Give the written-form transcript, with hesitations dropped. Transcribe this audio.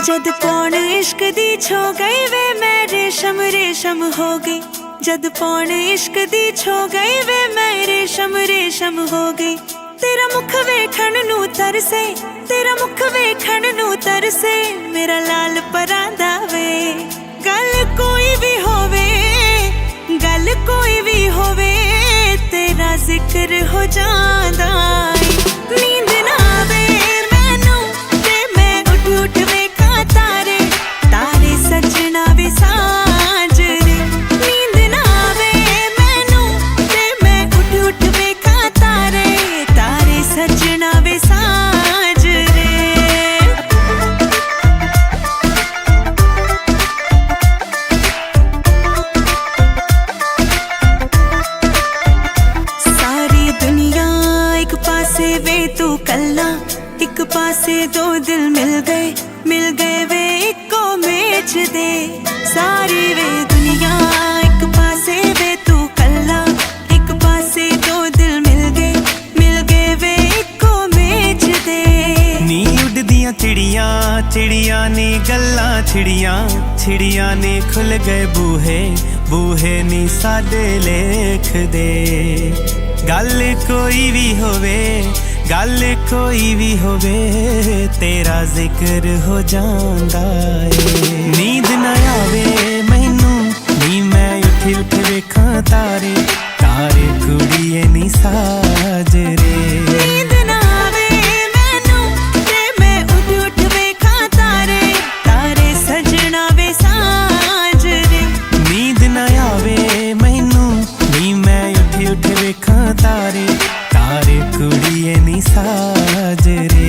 जद पौन इश्क दी छो गई वे मैं रेशम रेशम हो गई। जद पौन इश्क दी छो गई वे मैं रेशम रेशम हो गई। तेरा मुख वेखण नू तरसे, तेरा मुख वेखण नू तरसे मेरा लाल परांदा वे। गल कोई भी होवे, गल कोई भी होवे तेरा जिक्र हो जांदा है। नींद ना आवे मैनू ते मैं उठ उठ वेखां तारे, तारे सजना वे साजरे। नींद ना आवे मैनू ते मैं उठ उठ वेखां तारे, तारे सजना वे साजरे। सारी दुनिया एक पासे वे तू कल्ला, एक पासे दो दिल मिल गए वे इको मेच दे। सारी वे दुनिया एक पासे वे तू कल्ला, एक पासे दो दिल मिल गए वे इको मेच दे। नी उड़दियां चिड़ियां चिड़ियां ने गल्लां छिड़ियां, छिड़ियां ने खुल गए बूहे, बूहे नी साडे लेख दे। गल कोई भी होवे, गल कोई भी होवे तेरा जिक्र हो जांदा है। नींद ना आवे मैनू नी मैं उठ उठ वेखां तारे, तारे कुड़िए नी साजरे। नींद ना आवे मैनू ते मैं उठ उठ वेखां तारे, तारे सजना वे साजरे। नींद ना आवे मैनू नी मैं उठ उठ वेखां तारे, तारे कुड़िए नी साजरे।